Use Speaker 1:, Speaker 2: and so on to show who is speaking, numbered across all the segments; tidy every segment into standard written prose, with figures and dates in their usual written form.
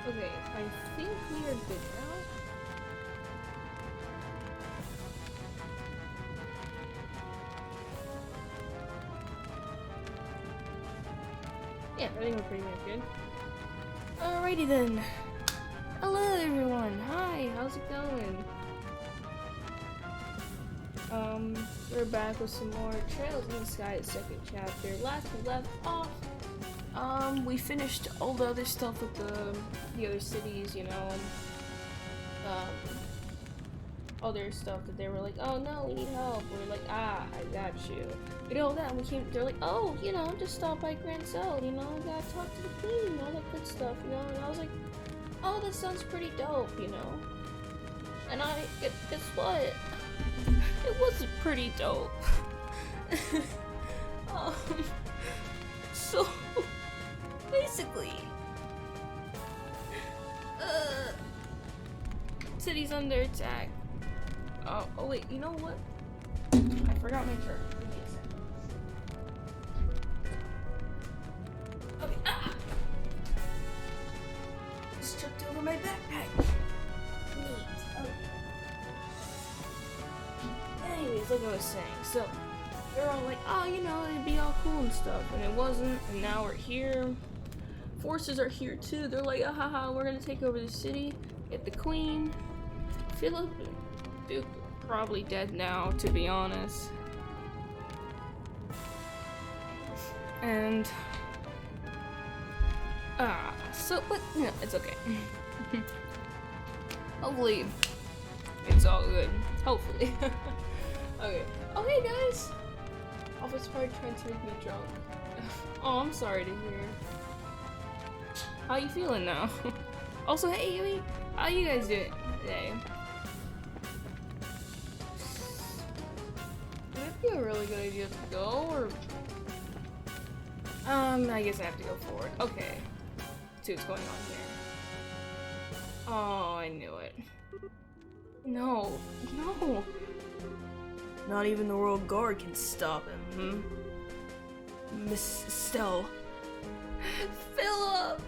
Speaker 1: Okay, I think we are good now. Yeah, I think we're pretty much good. Alrighty then. Hello everyone. Hi, how's it going? We're back with some more Trails in the Sky, the second chapter. Last we left off, we finished all the other stuff with the other cities, you know, other stuff that they were like, oh no, we need help. We're like, ah, I got you. We did all that, and we came, they're like, oh, you know, just stop by Grand Cell, you know, gotta talk to the queen, all that good stuff, you know, and I was like, oh, that sounds pretty dope, you know. And guess what? It wasn't pretty dope. So basically, city's under attack. Oh wait, you know what? I forgot my shirt. Give me a second. Okay, just tripped over my backpack. Neat. Okay. Anyways, like I was saying, so they're all like, oh, you know, it'd be all cool and stuff, and it wasn't, and now we're here. Forces are here too. They're like, ah, haha, we're gonna take over the city, get the queen. Philip, Duke, probably dead now, to be honest. And so, but no, it's okay. Hopefully, it's all good. Hopefully. Okay. Okay, guys. Alpha's probably trying to make me drunk. Oh, I'm sorry to hear. How you feeling now? Also, hey, Yui, how you guys doing today? Would it be a really good idea to go, or? I guess I have to go forward. Okay. See what's going on here. Oh, I knew it. No. No. Not even the Royal Guard can stop him, Miss Estelle. Philip!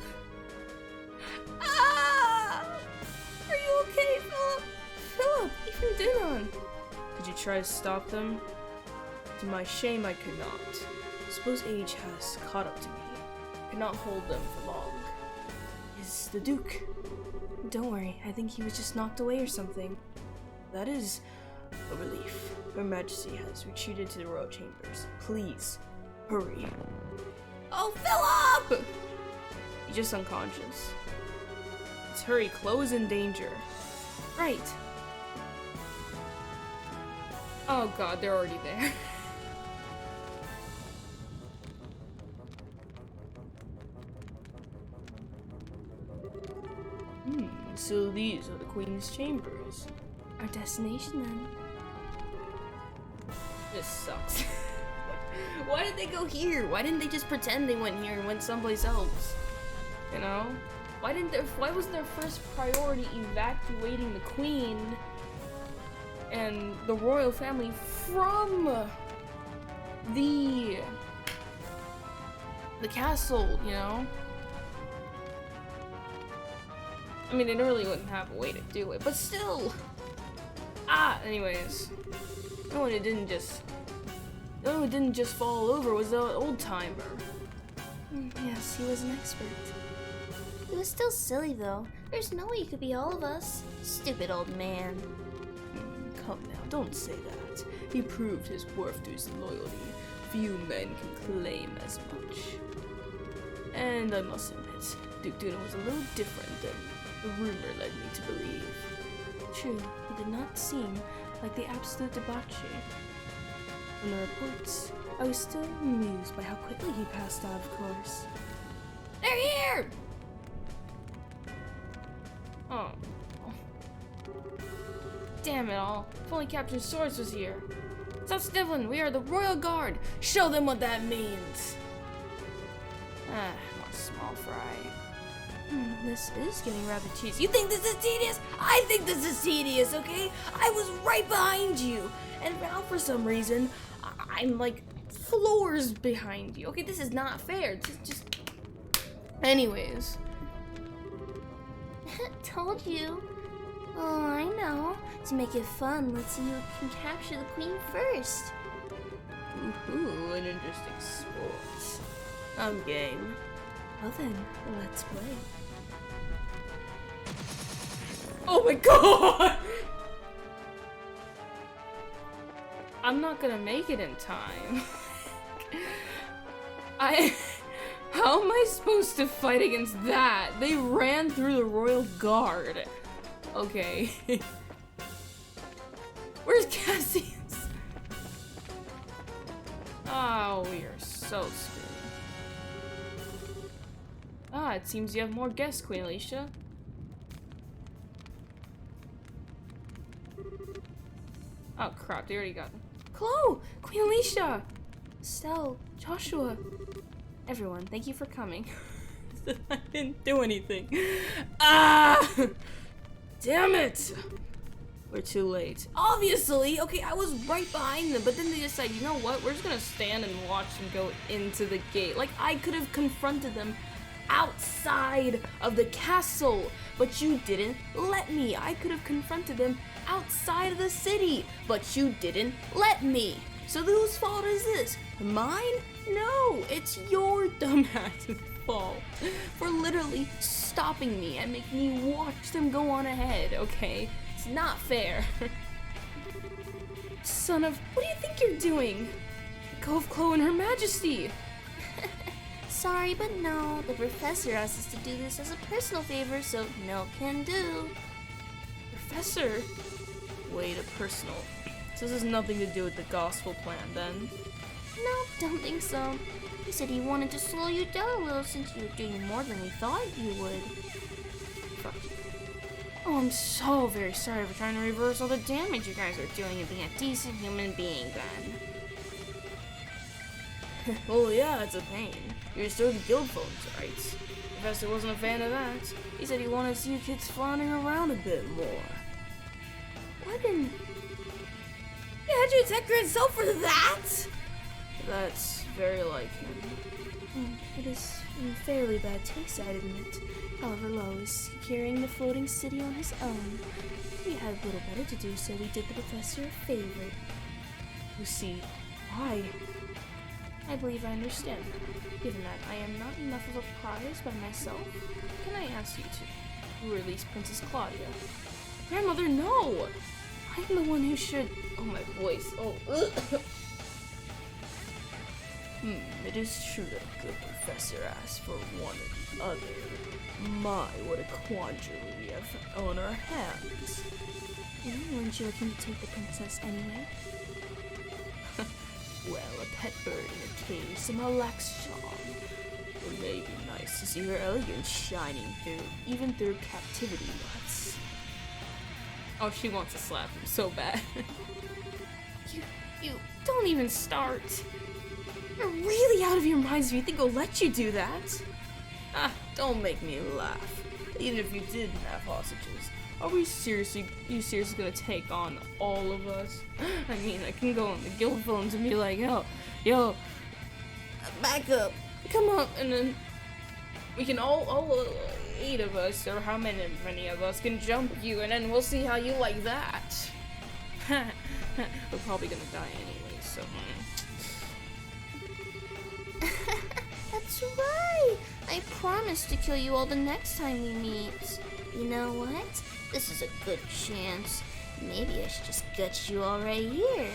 Speaker 1: Ah! Are you okay, Philip? Philip, even Dinon. Did you try to stop them? To my shame, I could not. Suppose age has caught up to me. I could not hold them for long. Is the Duke? Don't worry, I think he was just knocked away or something. That is a relief. Her Majesty has retreated to the royal chambers. Please, hurry. Oh, Philip! He's just unconscious. Let's hurry, Chloe's in danger. Right. Oh god, they're already there. So these are the Queen's chambers. Our destination then. This sucks. Why did they go here? Why didn't they just pretend they went here and went someplace else? You know? Why was their first priority evacuating the Queen and the royal family from the castle, you know? I mean, they really wouldn't have a way to do it, but still. Anyways. The one who didn't just fall over was the old timer. Yes, he was an expert.
Speaker 2: It was still silly though. There's no way he could be all of us. Stupid old man.
Speaker 1: Come now, don't say that. He proved his worth through his loyalty. Few men can claim as much. And I must admit, Duke Duna was a little different than the rumor led me to believe. True, he did not seem like the absolute debauchee. From the reports, I was still amused by how quickly he passed out, of course. They're here! Oh. Damn it all. If only Captain Swords was here. Stop sniveling, we are the Royal Guard. Show them what that means. Not small fry. This is getting rather cheesy. You think this is tedious? I think this is tedious, okay? I was right behind you. And now for some reason, I'm like floors behind you. Okay, this is not fair. Just anyways.
Speaker 2: Told you. Oh, I know. To make it fun, let's see who can capture the queen first.
Speaker 1: Ooh, an interesting sport. I'm game.
Speaker 2: Well then, let's play.
Speaker 1: Oh my god! I'm not gonna make it in time. How am I supposed to fight against that? They ran through the royal guard. Okay. Where's Cassius? Oh, we are so screwed. Ah, it seems you have more guests, Queen Alicia. Oh crap, they already got them. Chloe! Queen Alicia! Estelle, Joshua. Everyone, thank you for coming. I didn't do anything. Ah! Damn it! We're too late. Obviously! Okay, I was right behind them, but then they decided, you know what? We're just gonna stand and watch them go into the gate. Like, I could have confronted them outside of the castle, but you didn't let me. I could have confronted them outside of the city, but you didn't let me. So whose fault is this? Mine? No, it's your dumbass's fault for literally stopping me and making me watch them go on ahead, okay? It's not fair. Son of, what do you think you're doing? Go of Chloe and Her Majesty.
Speaker 2: Sorry, but no. The professor asked us to do this as a personal favor, so no can do.
Speaker 1: Professor? Wait, a personal. So this has nothing to do with the gospel plan, then?
Speaker 2: No, don't think so. He said he wanted to slow you down a little since you were doing more than he thought you would.
Speaker 1: Fuck you. Oh, I'm so very sorry for trying to reverse all the damage you guys are doing and being a decent human being, then. Well, yeah, it's a pain. You're still the guild phones, right? Professor wasn't a fan of that. He said he wanted to see you kids floundering around a bit more.
Speaker 2: What in...
Speaker 1: You had your attack your self for that? That's very like him.
Speaker 2: It is in fairly bad taste, I'd admit. However, Lo is carrying the floating city on his own. We had little better to do, so we did the professor a favor.
Speaker 1: You see, why?
Speaker 2: I believe I understand. Given that I am not enough of a prize by myself,
Speaker 1: Can I ask you to release Princess Claudia? Grandmother, no! I'm the one who should... Oh, my voice. Oh, ugh. It is true that a good professor asks for one or the other. My, what a quandary we have on our hands.
Speaker 2: Weren't you looking to take the princess anyway?
Speaker 1: Well, a pet bird in a cage somehow lacks charm. It may be nice to see her elegance shining through, even through captivity, but... Oh, she wants to slap him so bad. You don't even start. You're really out of your minds if you think I'll let you do that. Ah, don't make me laugh. Even if you did have hostages, you seriously gonna take on all of us? I mean, I can go on the guild phones and be like, yo, back up, come up, and then we can all 8 of us, or how many of us, can jump you, and then we'll see how you like that. We're probably gonna die anyway, so...
Speaker 2: That's right! I promise to kill you all the next time we meet. You know what? This is a good chance. Maybe I should just gut you all right here.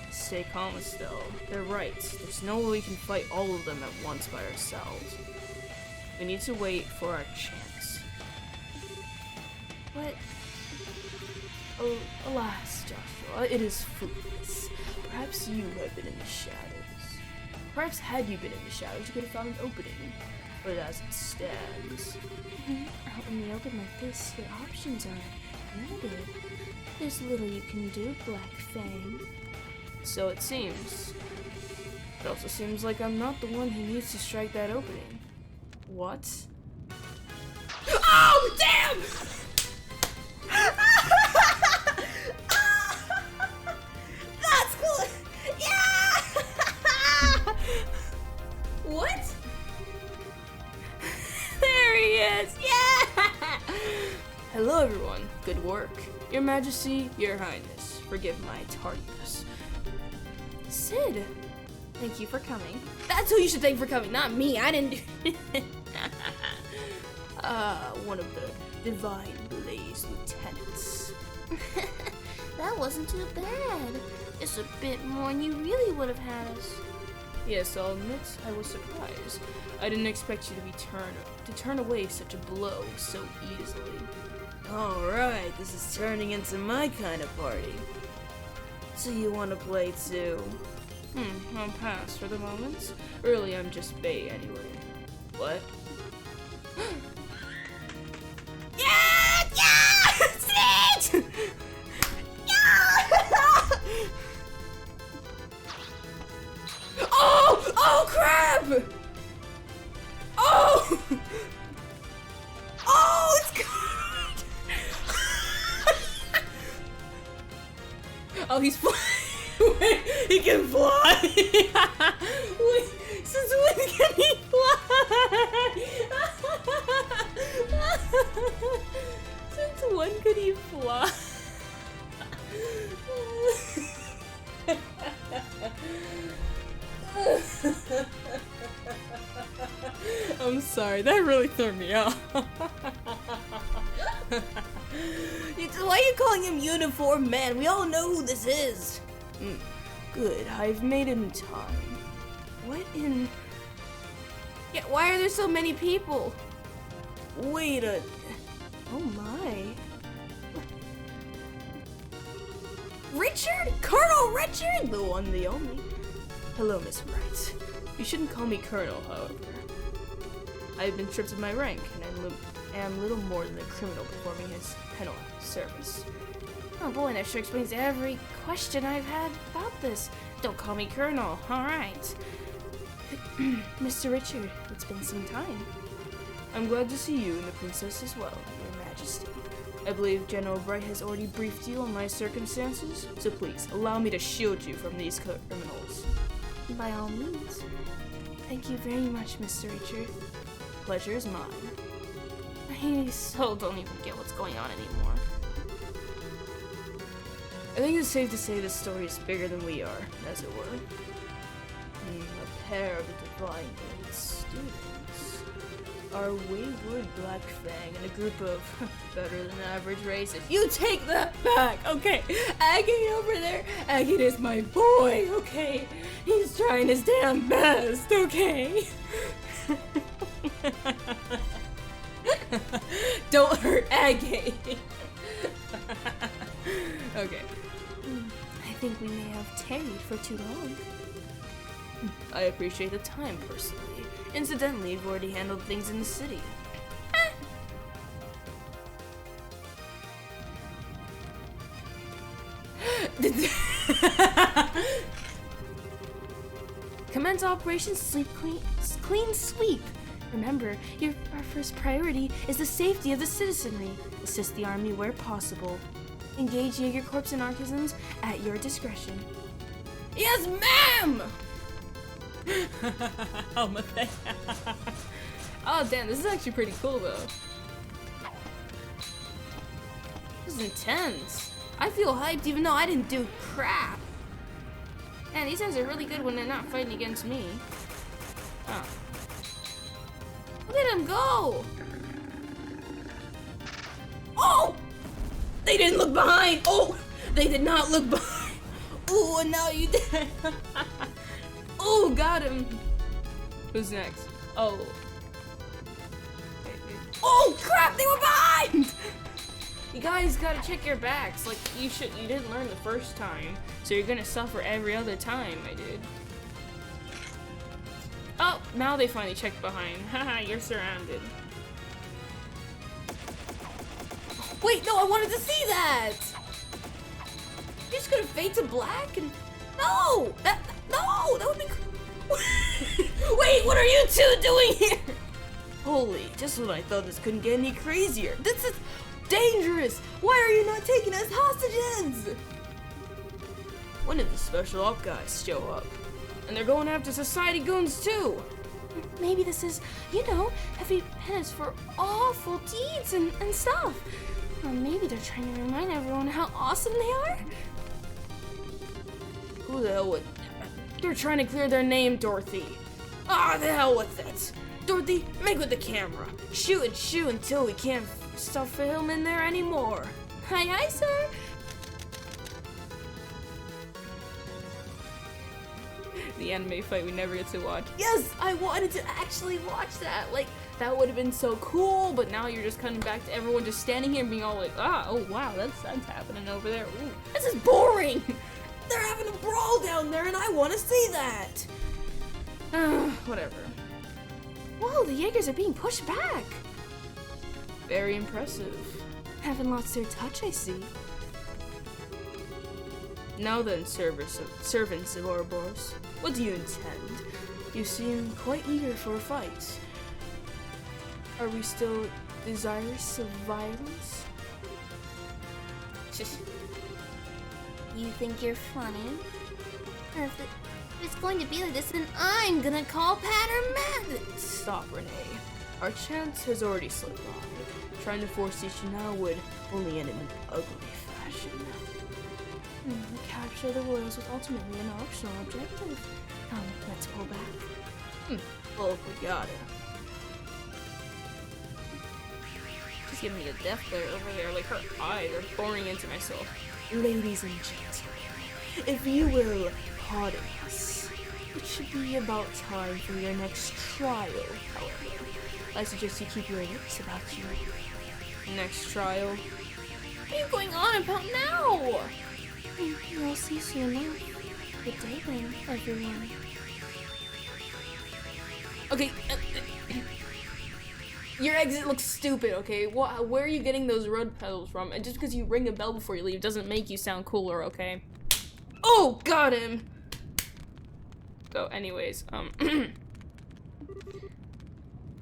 Speaker 1: Stay calm, Estelle. They're right. There's no way we can fight all of them at once by ourselves. We need to wait for our chance.
Speaker 2: What?
Speaker 1: Oh, alas, Joshua, it is fruitless. Perhaps you have been in the shadows. Perhaps had you been in the shadows, you could have found an opening. But as it stands...
Speaker 2: Out in the open like this, your options are limited. There's little you can do, Black Fang.
Speaker 1: So it seems. It also seems like I'm not the one who needs to strike that opening. What? Oh, damn! That's cool! Yeah! What? They Yes! Yeah! Hello, everyone. Good work. Your Majesty, Your Highness, forgive my tardiness. Sid, thank you for coming. That's who you should thank for coming, not me. I didn't do it. One of the Divine Blaze lieutenants.
Speaker 2: That wasn't too bad. Just a bit more and you really would have had us.
Speaker 1: Yes, I'll admit I was surprised. I didn't expect you to turn away such a blow so easily. Alright, this is turning into my kind of party. So you want to play too? I'll pass for the moment. Really, I'm just bait anyway. What? Yeah! Yeah! Sit! Oh! Oh, crap! Oh! Oh, it's good! Oh, he's flying. Wait, he can fly. Wait, since when can he fly? Since when could he fly? I'm sorry, that really threw me off. Why are you calling him Uniform Man? We all know who this is. Good, I've made him time. What in... Yeah, why are there so many people? Wait a... Oh my. Richard? Colonel Richard? The one, the only. Hello, Miss Wright. You shouldn't call me Colonel, however. I have been stripped of my rank, and I am little more than a criminal performing his penal service. Oh boy, that sure explains every question I've had about this. Don't call me Colonel, alright. Mr. Richard, it's been some time. I'm glad to see you and the princess as well, Your Majesty. I believe General Bright has already briefed you on my circumstances, so please, allow me to shield you from these criminals. By all means. Thank you very much, Mr. Richard. Pleasure is mine. I still don't even get what's going on anymore. I think it's safe to say this story is bigger than we are, as it were. A pair of the Divine Blade students. Our wayward Black Fang and a group of better than average races. You take that back, okay? Agate over there, Agate is my boy, okay? He's trying his damn best, okay? Don't hurt Agate. Okay. I think we may have tarried for too long. I appreciate the time, personally. Incidentally, you've already handled things in the city. Commence Operation Clean Sweep. Remember, our first priority is the safety of the citizenry. Assist the army where possible. Engage Jaeger Corps and artisans at your discretion. Yes, ma'am! Oh, damn, this is actually pretty cool, though. This is intense. I feel hyped even though I didn't do crap. Man, these guys are really good when they're not fighting against me. Oh. Look at him go! Oh! They didn't look behind! Oh! They did not look behind! Ooh, and now you did! Oh, got him! Who's next? Oh. Oh, crap! They were behind! You guys gotta check your backs. Like, you didn't learn the first time. So you're gonna suffer every other time, my dude. Oh, now they finally checked behind. Haha, you're surrounded. Wait, no, I wanted to see that! You're just gonna fade to black and... No! No! That would be... Wait, what are you two doing here? Holy, just when I thought this couldn't get any crazier. This is dangerous! Why are you not taking us hostages? When did the special op guys show up? And they're going after society goons too! Maybe this is, heavy penance for awful deeds and stuff. Or maybe they're trying to remind everyone how awesome they are. Who the hell would... They're trying to clear their name, Dorothy. Ah, the hell with it. Dorothy, make with the camera. Shoot and shoot until we can't stop filming there anymore. Aye, aye, sir. The anime fight we never get to watch. Yes, I wanted to actually watch that. Like, that would have been so cool, but now you're just cutting back to everyone just standing here and being all like, oh wow, that's happening over there. Ooh, this is boring. They're having a brawl down there and I want to see that. Whatever. Whoa, the Jaegers are being pushed back. Very impressive. Haven't lost their touch, I see. Now then, servants of Ouroboros, what do you intend? You seem quite eager for a fight. Are we still desirous of violence?
Speaker 2: You think you're funny? If it's going to be like this, then I'm gonna call Pattern Madness!
Speaker 1: Stop, Renee. Our chance has already slipped by. Trying to force issue now would only end in an ugly fashion. Capture the royals was ultimately an optional objective. Let's pull back. Well, if we got it. She's giving me a death glare over there, like her eyes are boring into my soul. Ladies and gentlemen, if you will pardon us, it should be about time for your next trial, however. I suggest you keep your wits about you. Next trial? What are you going on about now?
Speaker 2: We'll see soon enough. Good day then, everyone.
Speaker 1: Okay, your exit looks stupid, okay? Where are you getting those red petals from? And just because you ring a bell before you leave doesn't make you sound cooler, okay? Oh, got him! So, anyways,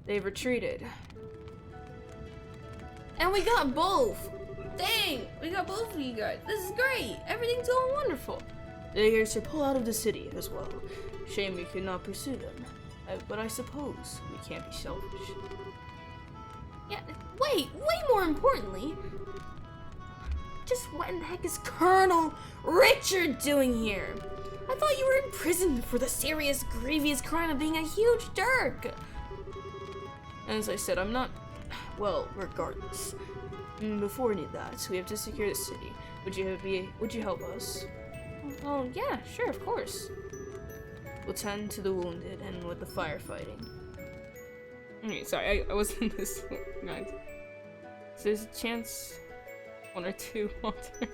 Speaker 1: they've retreated. And we got both! Dang! We got both of you guys. This is great! Everything's going wonderful. The Jaegers should pull out of the city as well. Shame we could not pursue them. But I suppose we can't be selfish. Yeah, way more importantly, just what in the heck is Colonel Richard doing here? I thought you were in prison for the serious, grievous crime of being a huge jerk. As I said, I'm not, well, regardless. Before any of that, we have to secure the city. Would you help us? Oh, yeah, sure, of course. We'll tend to the wounded and with the firefighting. Okay, sorry, I wasn't this nice. So there's a chance 1 or 2 Walter.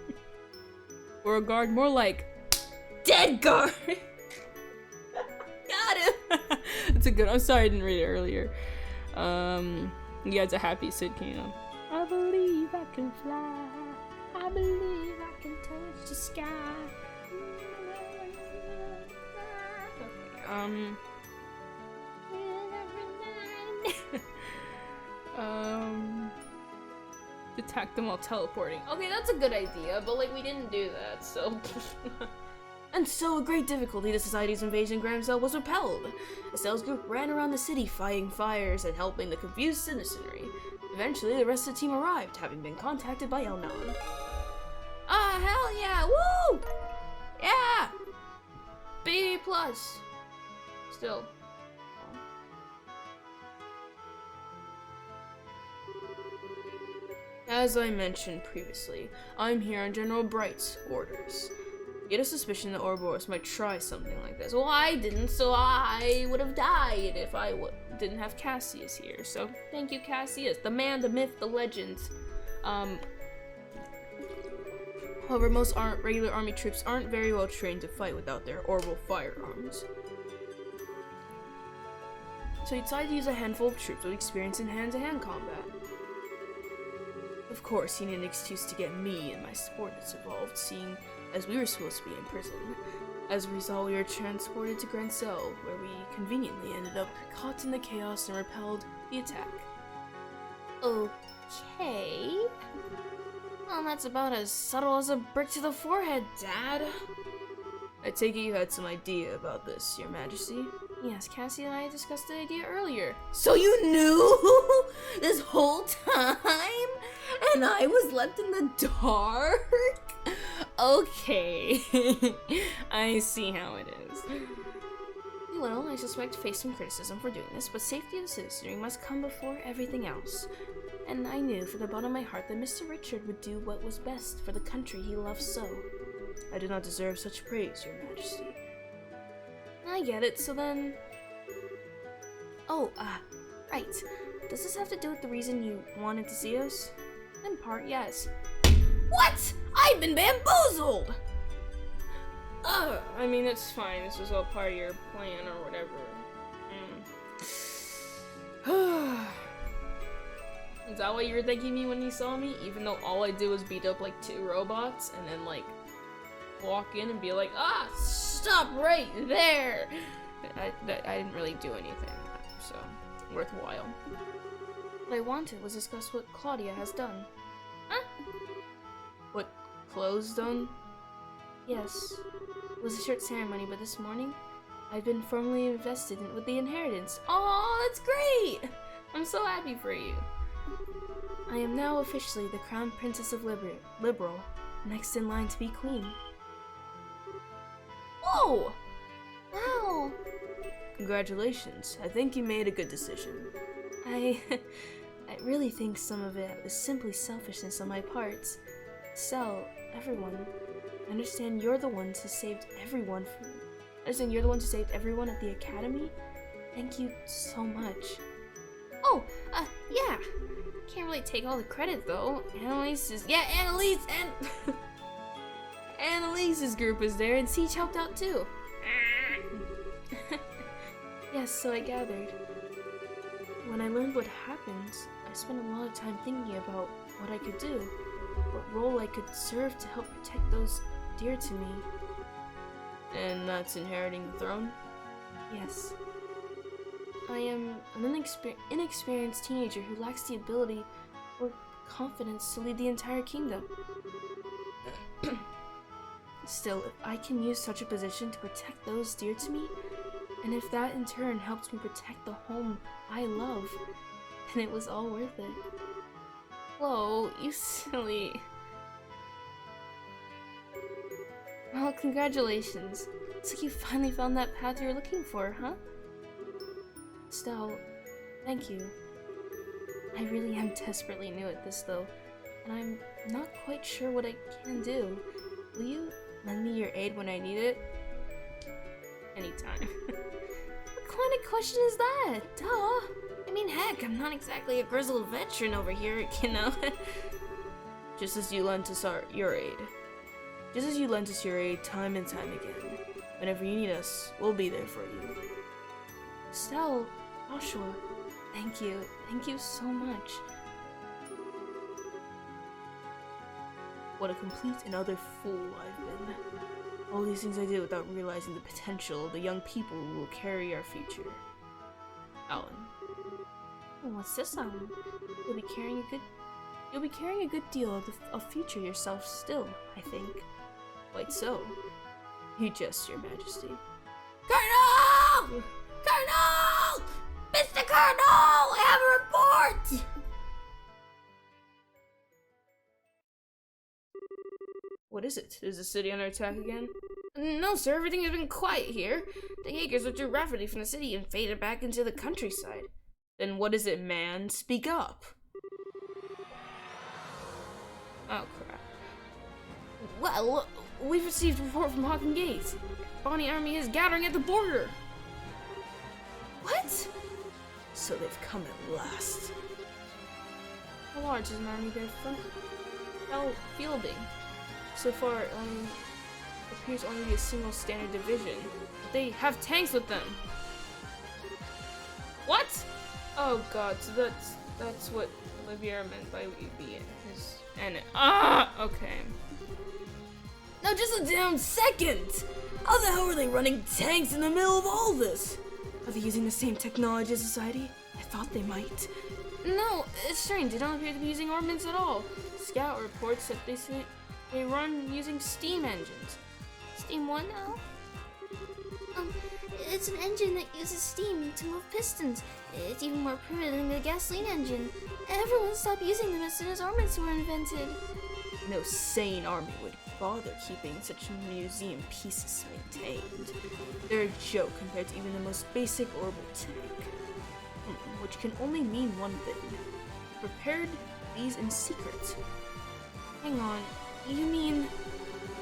Speaker 1: Or a guard, more like dead guard. Got him. That's a good. I'm sorry I didn't read it earlier. Yeah, it's a happy Sid Kano. I believe I can fly. I believe I can touch the sky. Attack them while teleporting. Okay, that's a good idea, but like we didn't do that, so. And so, with great difficulty, the Society's invasion Grand Cell was repelled. Estelle's group ran around the city fighting fires and helping the confused citizenry. Eventually, the rest of the team arrived, having been contacted by Elnon. Ah, hell yeah! Woo! Yeah! B+. Still. As I mentioned previously, I'm here on General Bright's orders. Get a suspicion that Ouroboros might try something like this. Well, I didn't, so I would have died if I didn't have Cassius here. So, thank you, Cassius. The man, the myth, the legend. However, most regular army troops aren't very well trained to fight without their orbital firearms. So he decided to use a handful of troops with experience in hand-to-hand combat. Of course, he needed an excuse to get me and my subordinates involved, seeing as we were supposed to be in prison. As a result, we were transported to Grand Cell, where we conveniently ended up caught in the chaos and repelled the attack. Okay. Well, that's about as subtle as a brick to the forehead, Dad. I take it you had some idea about this, Your Majesty? Yes, Cassie and I discussed the idea earlier.
Speaker 2: So you knew this whole time? And I was left in the dark? Okay. I see how it is.
Speaker 1: Well, I suspect face some criticism for doing this, but safety and citizenry must come before everything else. And I knew from the bottom of my heart that Mr. Richard would do what was best for the country he loves so. I do not deserve such praise, Your Majesty. I get it, so then... Oh, right. Does this have to do with the reason you wanted to see us? In part, yes.
Speaker 2: What? I've been bamboozled!
Speaker 1: I mean, it's fine. This was all part of your plan or whatever. Is that what you were thinking me when you saw me? Even though all I did was beat up like 2 robots and then like walk in and be like, stop right there! I didn't really do anything, so worthwhile. What I wanted was discuss what Claudia has done. Huh? What Chloe's done? Yes. It was a short ceremony, but this morning, I've been formally invested with the inheritance. Oh, that's great! I'm so happy for you. I am now officially the Crown Princess of Liberal, next in line to be queen.
Speaker 2: Whoa! Wow!
Speaker 1: Congratulations. I think you made a good decision. I really think some of it is simply selfishness on my part. Sell everyone. I understand you're the ones who saved everyone at the academy. Thank you so much.
Speaker 2: Oh, yeah. Can't really take all the credit though. Annalise's and
Speaker 1: Annalise's group is there, and Siege helped out too. Yes, so I gathered. When I learned what happened, I spent a lot of time thinking about what I could do, what role I could serve to help protect those dear to me. And that's inheriting the throne? Yes. I am an inexperienced teenager who lacks the ability or confidence to lead the entire kingdom. Still, if I can use such a position to protect those dear to me, and if that in turn helps me protect the home I love, then it was all worth it. Whoa, you silly. Well, congratulations. Looks like you finally found that path you were looking for, huh? Estelle, thank you. I really am desperately new at this though, and I'm not quite sure what I can do. Will you lend me your aid when I need it? Anytime.
Speaker 2: What kind of question is that? Duh. I mean, heck, I'm not exactly a grizzled veteran over here, you know?
Speaker 1: Just as you lent us your aid. Just as you lent us your aid time and time again. Whenever you need us, we'll be there for you. Estelle, Joshua, thank you. Thank you so much. What a complete and utter fool I've been. All these things I did without realizing the potential of the young people who will carry our future. Alan.
Speaker 2: Oh, what's this, Alan?
Speaker 1: You'll be carrying a good deal of future yourself still, I think. Quite so. You jest, Your Majesty.
Speaker 2: Colonel! Colonel! Mr. Colonel! I have a report!
Speaker 1: What is it? Is the city under attack again?
Speaker 2: No, sir. Everything has been quiet here. The Jaegers withdrew rapidly from the city and faded back into the countryside.
Speaker 1: Then what is it, man? Speak up! Oh, crap.
Speaker 2: Well, we've received a report from Hawken Gate. Bonnie army is gathering at the border.
Speaker 1: What? So they've come at last.
Speaker 2: How large is an army they're fielding?
Speaker 1: So far, appears only to be a single standard division. But they have tanks with them. What? Oh god, so that's what Olivier meant by okay.
Speaker 2: Now just a damn second! How the hell are they running tanks in the middle of all this?
Speaker 1: Are they using the same technology as society? I thought they might.
Speaker 2: No, it's strange. They don't appear to be using ordnance at all. Scout reports that they run using steam engines. Steam what now? It's an engine that uses steam to move pistons. It's even more primitive than the gasoline engine. Everyone stopped using them as soon as armaments were invented.
Speaker 1: No sane army would bother keeping such museum pieces maintained. They're a joke compared to even the most basic orbital tank. Which can only mean one thing. Prepared these in secret.
Speaker 2: Hang on, you mean...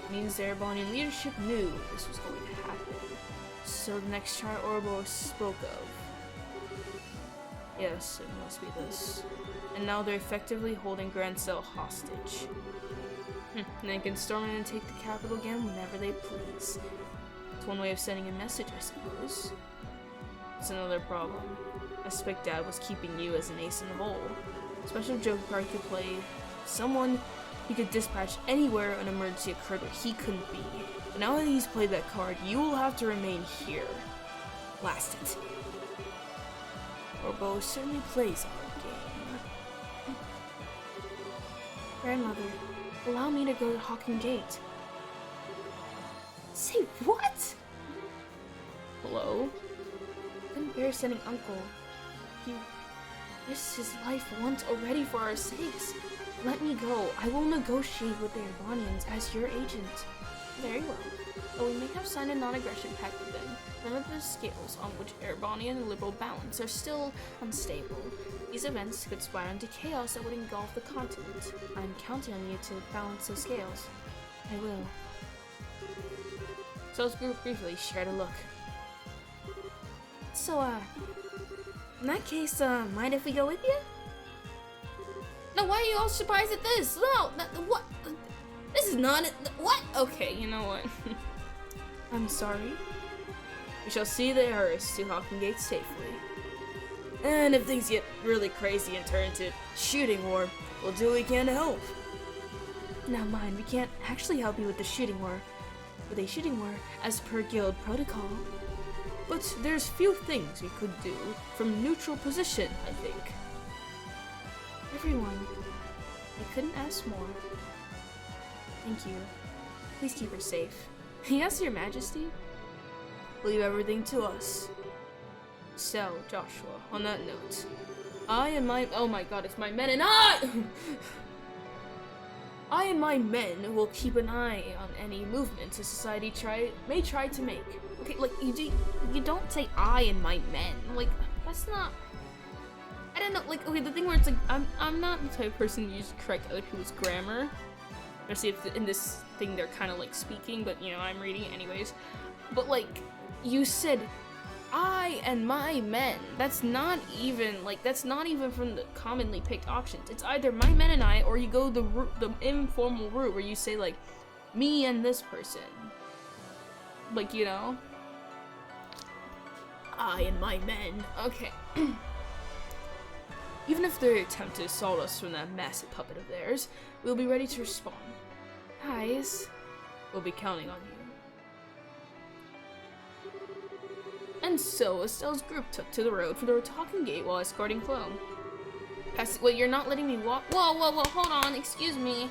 Speaker 1: It means the Erebonian leadership knew this was going to happen. So the next chart ouroboros spoke of. Yes, it must be this. And now they're effectively holding Grand Cell hostage. And they can storm in and take the capital again whenever they please. It's one way of sending a message, I suppose. It's another problem. I suspect Dad was keeping you as an ace in the hole. Special joke card could play someone he could dispatch anywhere an emergency occurred where he couldn't be. But now that he's played that card, you will have to remain here. Blast it. Ouroboros certainly plays our game.
Speaker 2: Grandmother, allow me to go to Hawking Gate.
Speaker 1: Say what? Hello?
Speaker 2: Couldn't bear sending Uncle. He risked his life once already for our sakes. Let me go. I will negotiate with the Erebonians as your agent.
Speaker 1: Very well. Though we may have signed a non-aggression pact with them, none of the scales on which Erebonian and liberal balance are still unstable. These events could spiral into chaos that would engulf the continent. I'm counting on you to balance the scales.
Speaker 2: I will.
Speaker 1: Cells group briefly shared a look.
Speaker 2: So, in that case, mind if we go with you? No, why are you all surprised at this? No, what? This is not it. What?
Speaker 1: Okay, you know what? I'm sorry. We shall see the heiress to Hawking Gate safely. And if things get really crazy and turn into shooting war, we'll do what we can to help.
Speaker 2: Now mind, we can't actually help you with the shooting war. With a shooting war, as per guild protocol.
Speaker 1: But there's few things we could do from neutral position, I think.
Speaker 2: Everyone, I couldn't ask more. Thank you. Please keep her safe.
Speaker 1: Yes, Your Majesty. Leave everything to us. So, Joshua, on that note, I and my— oh my god, it's my men and I and my men will keep an eye on any movements a society may try to make.
Speaker 2: Okay, like, you don't say I and my men. Like, that's not... I don't know, like, okay, the thing where it's like,
Speaker 1: I'm not the type of person who usually correct other people's grammar. Especially if in this thing they're kind of like speaking, but you know, I'm reading it anyways. But like, you said, I and my men. That's not even from the commonly picked options. It's either my men and I, or you go the informal route where you say like, me and this person. Like, you know? I and my men. Okay. Even if they attempt to assault us from that massive puppet of theirs, we'll be ready to respond.
Speaker 2: Guys,
Speaker 1: we'll be counting on you. And so, Estelle's group took to the road for the Hawking Gate while escorting Chloe.
Speaker 2: Wait, you're not letting me walk? Whoa, hold on, excuse me.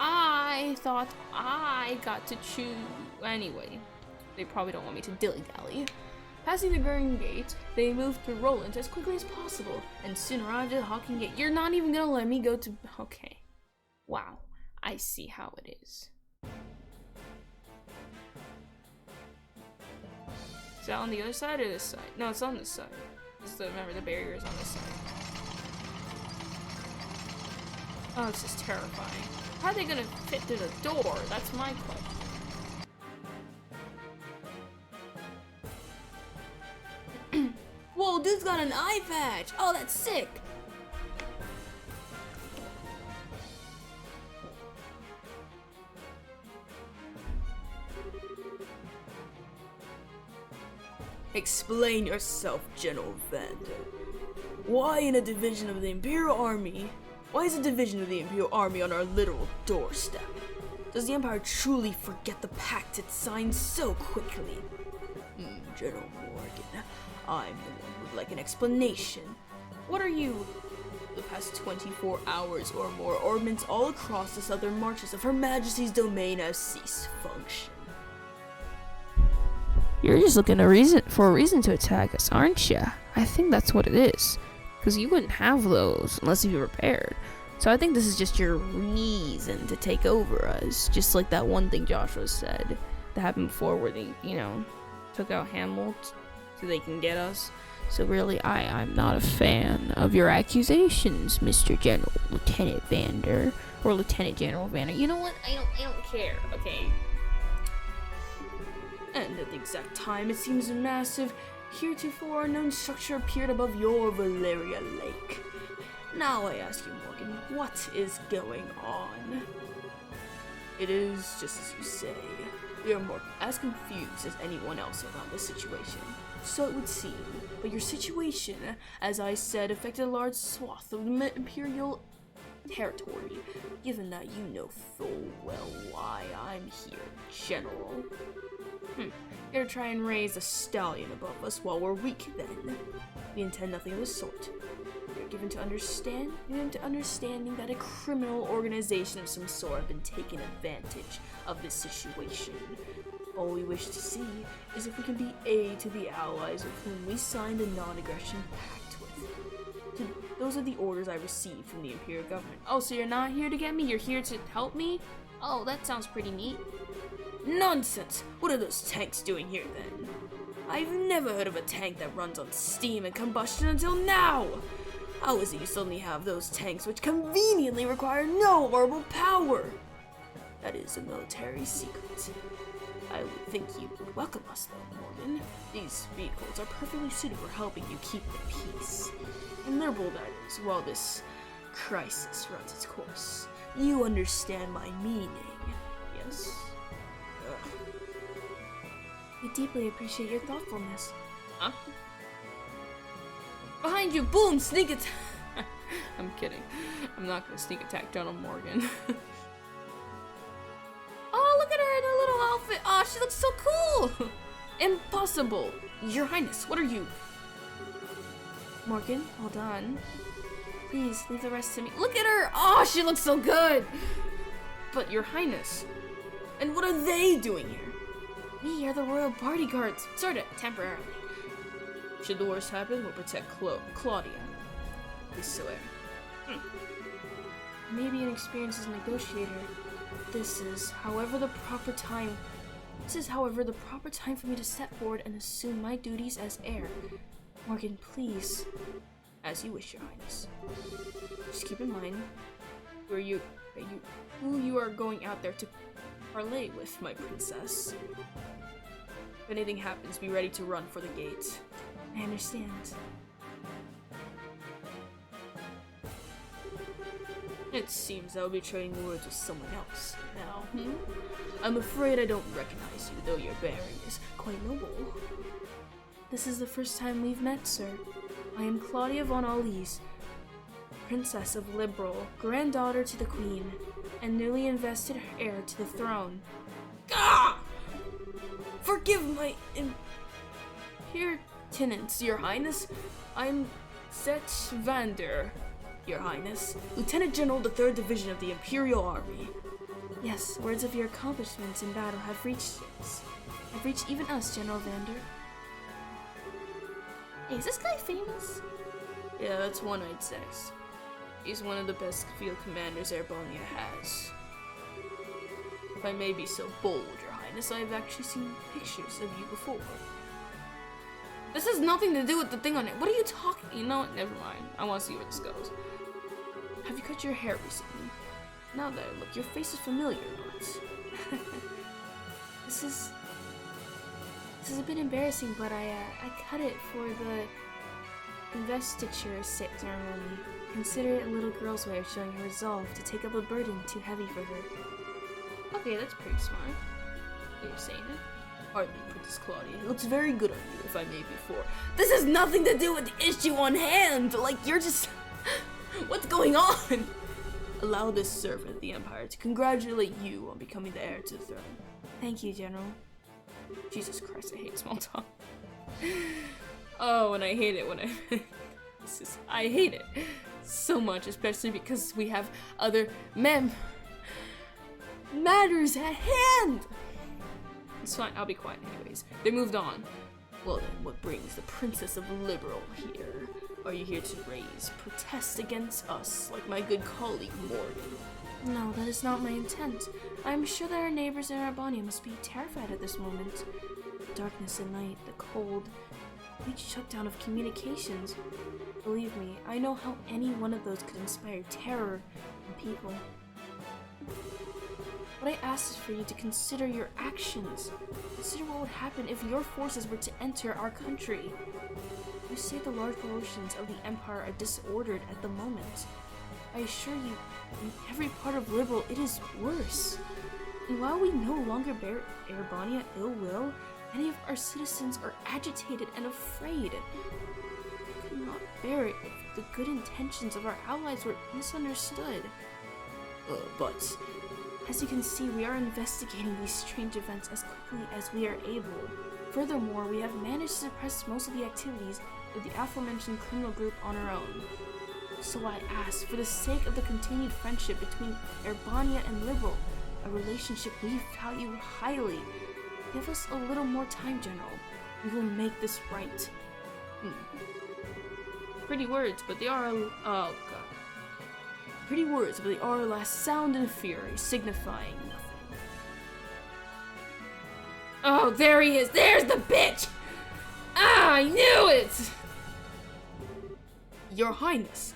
Speaker 1: I thought I got to choose. Anyway, they probably don't want me to dilly-dally. Passing the Garden Gate, they moved through Roland as quickly as possible, and soon arrived at the Hawking Gate. You're not even gonna let me go to— okay. Wow, I see how it is. Is that on the other side or this side? No, it's on this side. Remember, the barrier is on this side. Oh, this is terrifying. How are they gonna fit through the door? That's my question. Whoa, dude's got an eye patch! Oh, that's sick! Explain yourself, General Vander. Why in a division of the Imperial Army? Why is a division of the Imperial Army on our literal doorstep? Does the Empire truly forget the pact it signed so quickly? General Morgan, I'm the one who would like an explanation. What are you? The past 24 hours or more, orbits all across the southern marches of Her Majesty's domain have ceased function. You're just looking for a reason to attack us, aren't you? I think that's what it is. Because you wouldn't have those unless you were prepared. So I think this is just your reason to take over us. Just like that one thing Joshua said that happened before where they, took out Hamill so they can get us. So really, I'm not a fan of your accusations, Mr. General Lieutenant Vander. Or Lieutenant General Vander. You know what? I don't care, okay? And at the exact time, it seems a massive, heretofore unknown structure appeared above your Valeria Lake. Now I ask you, Morgan, what is going on? It is just as you say. We are more as confused as anyone else around this situation. So it would seem. But your situation, as I said, affected a large swath of the Imperial territory, given that you know full well why I'm here, General. You're to try and raise a stallion above us while we're weak, then. We intend nothing of the sort. You're given to understanding that a criminal organization of some sort have been taking advantage of this situation. All we wish to see is if we can be aid to the allies with whom we signed a non-aggression pact with. Those are the orders I received from the Imperial government. Oh, so you're not here to get me? You're here to help me? Oh, that sounds pretty neat. Nonsense! What are those tanks doing here, then? I've never heard of a tank that runs on steam and combustion until now! How is it you suddenly have those tanks which conveniently require no orbital power? That is a military secret. I would think you would welcome us, though, Morgan. These vehicles are perfectly suited for helping you keep the peace. And they're bold, that is, while this crisis runs its course. You understand my meaning, yes? I deeply appreciate your thoughtfulness. Huh? Behind you, boom! Sneak attack! I'm kidding. I'm not gonna sneak attack General Morgan. Oh, look at her in her little outfit! Oh, she looks so cool! Impossible! Your Highness, what are you? Morgan, hold on. Please, leave the rest to me. Look at her! Oh, she looks so good! But, Your Highness, and what are they doing here? We are the royal bodyguards. Sorta, temporarily. Should the worst happen, we'll protect Claudia. Please swear. Maybe an experienced as a negotiator. This is, however, the proper time for me to step forward and assume my duties as heir. Morgan, please. As you wish, Your Highness. Just keep in mind who you are going out there to parley with, my princess. If anything happens, be ready to run for the gate. I understand. It seems I'll be trading words with someone else now. I'm afraid I don't recognize you, though your bearing is quite noble. This is the first time we've met, sir. I am Claudia von Alise, Princess of Liberal, granddaughter to the Queen, and newly invested heir to the throne. Gah! Forgive my impertinence, Your Highness. I'm Zet Vander, Your Highness, Lieutenant General of the 3rd Division of the Imperial Army. Yes, words of your accomplishments in battle have reached even us, General Vander. Hey, is this guy famous? Yeah, that's one I'd say. He's one of the best field commanders Airbonia has. If I may be so bold, Your Highness, I have actually seen pictures of you before. This has nothing to do with the thing on it. What are you talking? You know what? Never mind. I want to see where this goes. Have you cut your hair recently? Now that I look, your face is familiar, but... This is a bit embarrassing, but I cut it for the investiture ceremony. Consider it a little girl's way of showing her resolve to take up a burden too heavy for her. Okay, that's pretty smart. You're saying it? Hardly, Princess Claudia. It looks very good on you, if I may before. This has nothing to do with the issue on hand! Like, you're just... What's going on? Allow this servant of the Empire to congratulate you on becoming the heir to the throne. Thank you, General. Jesus Christ, I hate small talk. Oh, and I hate it when I hate it so much, especially because we have other matters at hand. It's fine, I'll be quiet anyways. They moved on. Well then, what brings the Princess of Liberal here? Are you here to raise protest against us, like my good colleague Morgan? No, that is not my intent. I am sure that our neighbors in Arbania must be terrified at this moment. The darkness at night, the cold, complete shutdown of communications. Believe me, I know how any one of those could inspire terror in people. What I ask is for you to consider your actions. Consider what would happen if your forces were to enter our country. You say the large portions of the Empire are disordered at the moment. I assure you, in every part of Liberal, it is worse. And while we no longer bear Arbania ill will, many of our citizens are agitated and afraid. We could not bear it if the good intentions of our allies were misunderstood. But as you can see, we are investigating these strange events as quickly as we are able. Furthermore, we have managed to suppress most of the activities of the aforementioned criminal group on our own. So I ask, for the sake of the continued friendship between Arbania and Liberal, a relationship we value highly, give us a little more time, General. We will make this right. Pretty words, but they are oh god. Pretty words, but they are alas sound and fury, signifying nothing. Oh, there he is! There's the bitch! Ah, I knew it! Your Highness.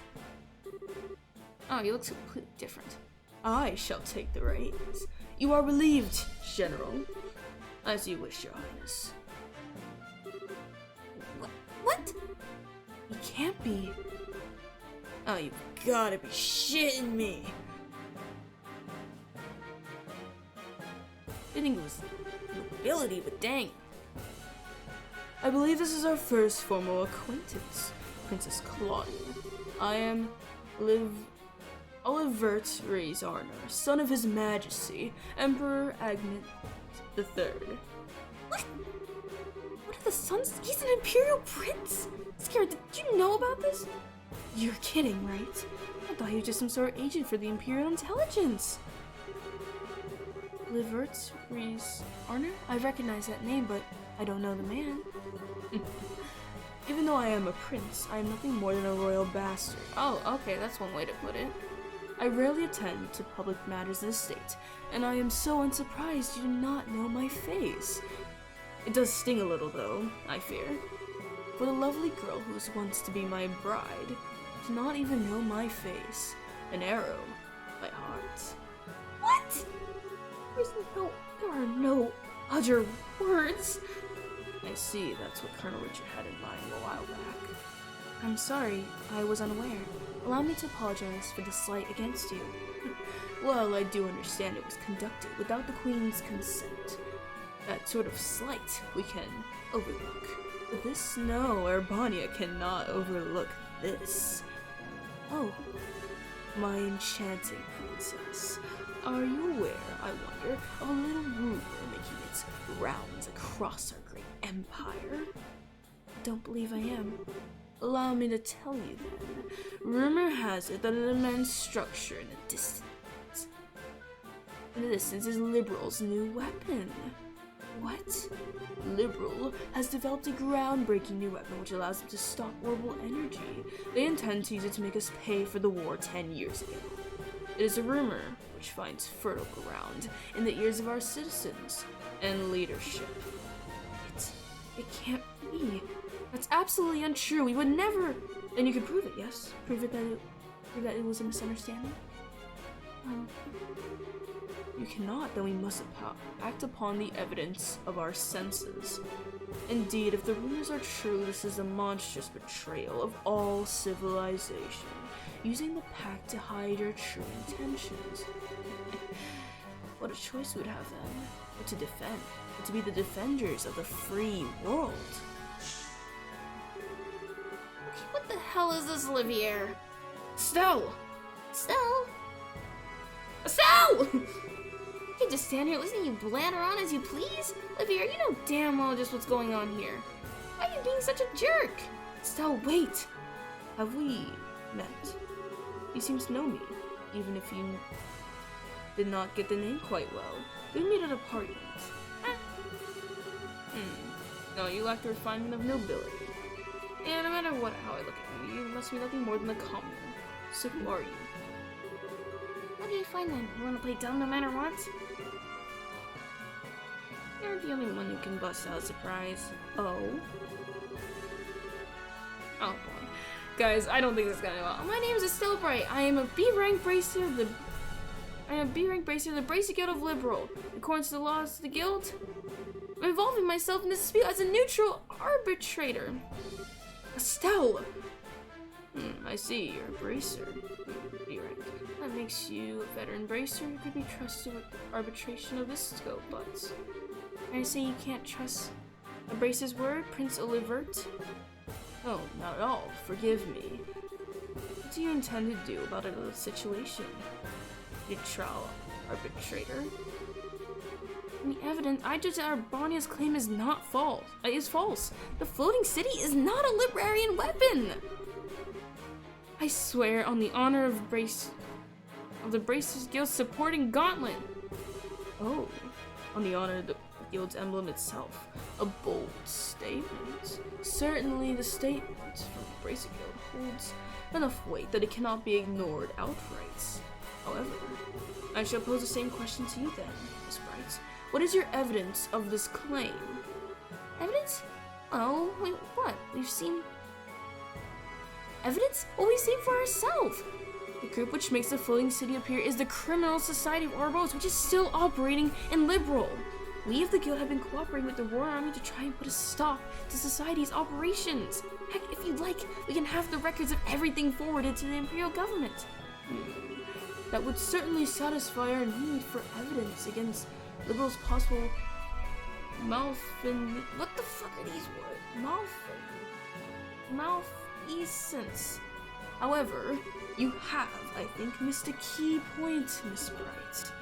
Speaker 1: Oh, he looks completely different. I shall take the reins. You are relieved, General. As you wish, Your Highness. What? He can't be. Oh, you've gotta be shitting me. I think it was nobility, but dang. I believe this is our first formal acquaintance, Princess Claudia. I am Olivert Reyes-Arner, son of His Majesty, Emperor Agnet III. What? What are the sons? He's an Imperial Prince? Scared, did you know about this? You're kidding, right? I thought he was just some sort of agent for the Imperial Intelligence. Olivert Reyes-Arner? I recognize that name, but I don't know the man. Even though I am a prince, I am nothing more than a royal bastard. Oh, okay, that's one way to put it. I rarely attend to public matters in the state, and I am so unsurprised you do not know my face. It does sting a little, though, I fear. For the lovely girl who was once to be my bride, does not even know my face, an arrow by heart. What? There are no other words. I see, that's what Colonel Richard had in mind a while back. I'm sorry, I was unaware. Allow me to apologize for the slight against you. Well, I do understand it was conducted without the Queen's consent. That sort of slight we can overlook. But this, no, Arbania cannot overlook this. Oh, my enchanting princess. Are you aware, I wonder, of a little rumor making its rounds across our great empire? I don't believe I am. Allow me to tell you then. Rumor has it that an immense structure in the distance is Liberal's new weapon. What? Liberal has developed a groundbreaking new weapon which allows them to stop orbital energy. They intend to use it to make us pay for the war 10 years ago. It is a rumor which finds fertile ground in the ears of our citizens and leadership. It can't be. That's absolutely untrue. We would never. And you can prove it, yes? Prove that it was a misunderstanding? You cannot, then we must act upon the evidence of our senses. Indeed, if the rumors are true, this is a monstrous betrayal of all civilization, using the pact to hide your true intentions. What a choice we would have then, but to defend, but to be the defenders of the free world.
Speaker 2: What the hell is this, Olivier?
Speaker 1: Estelle!
Speaker 2: Estelle?
Speaker 1: Estelle!
Speaker 2: You can just stand here listening to you blather on as you please? Olivier, you know damn well just what's going on here. Why are you being such a jerk?
Speaker 1: Estelle, wait! Have we met? You seem to know me, even if you did not get the name quite well. We meet at a party once. No, you lack the refinement of nobility. And no matter how I look at you, you must be nothing more than a commoner. So who are you?
Speaker 2: How do you find that? You want to play dumb no matter what?
Speaker 1: You're the only one who can bust out a surprise. Oh? Oh boy. Guys, I don't think this is gonna go well. My name is Estelle Bright. I am a B-rank bracer of the Bracer Guild of Liberal. According to the laws of the guild, I'm involving myself in this dispute as a neutral arbitrator. Estelle! I see, you're a bracer. B-rank. That makes you a veteran bracer who could be trusted with arbitration of this scope, but I say you can't trust a bracer's word, Prince Olivert? Oh, not at all. Forgive me. What do you intend to do about the situation? Neutral arbitrator? In the evidence, I judge that Arbonia's claim is not false. Is false. The floating city is not a librarian weapon. I swear on the honor of the Bracers Guild supporting Gauntlet. Oh, on the honor of the guild's emblem itself. A bold statement. Certainly the statement from the Bracer Guild holds enough weight that it cannot be ignored outright. However, I shall pose the same question to you then, Miss Bright. What is your evidence of this claim?
Speaker 2: Evidence? Oh, wait, what? We've seen... Evidence? Well, we've seen for ourselves.
Speaker 1: The group which makes the floating city appear is the Criminal Society of Ouroboros, which is still operating in Liberal. We of the guild have been cooperating with the Royal Army to try and put a stop to society's operations. Heck, if you'd like, we can have the records of everything forwarded to the Imperial government. That would certainly satisfy our need for evidence against Liberal's possible what the fuck are these words? Malfeasance. However, you have, I think, missed a key point, Miss Bright.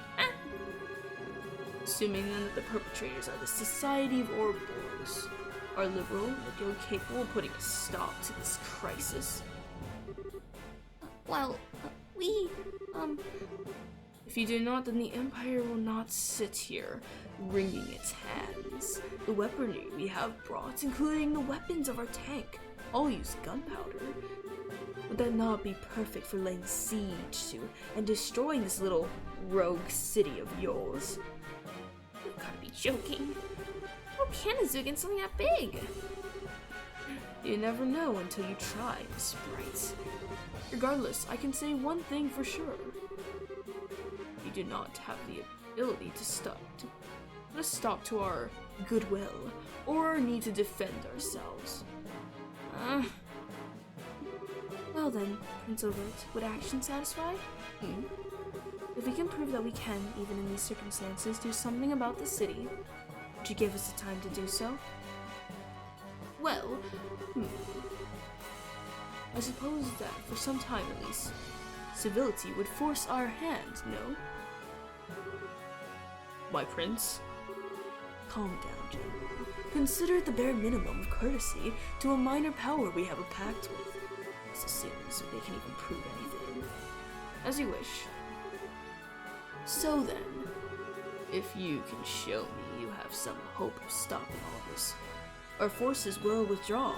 Speaker 1: Assuming then that the perpetrators are the Society of Ouroboros, are Liberal and the guild capable of putting a stop to this crisis?
Speaker 2: Well,
Speaker 1: If you do not, then the Empire will not sit here, wringing its hands. The weaponry we have brought, including the weapons of our tank, all use gunpowder. Would that not be perfect for laying siege to and destroying this little rogue city of yours?
Speaker 2: You gotta be joking. What can it do against something that big?
Speaker 1: You never know until you try, Miss Bright. Regardless, I can say one thing for sure. We do not have the ability to put a stop to our goodwill, or our need to defend ourselves. Well then, Prince Overt, would action satisfy? If we can prove that we can, even in these circumstances, do something about the city, would you give us the time to do so? Well, I suppose that, for some time at least, civility would force our hand, no? My prince? Calm down, General. Consider it the bare minimum of courtesy to a minor power we have a pact with. As soon as they can even prove anything. As you wish. So then, if you can show me you have some hope of stopping all this, our forces will withdraw.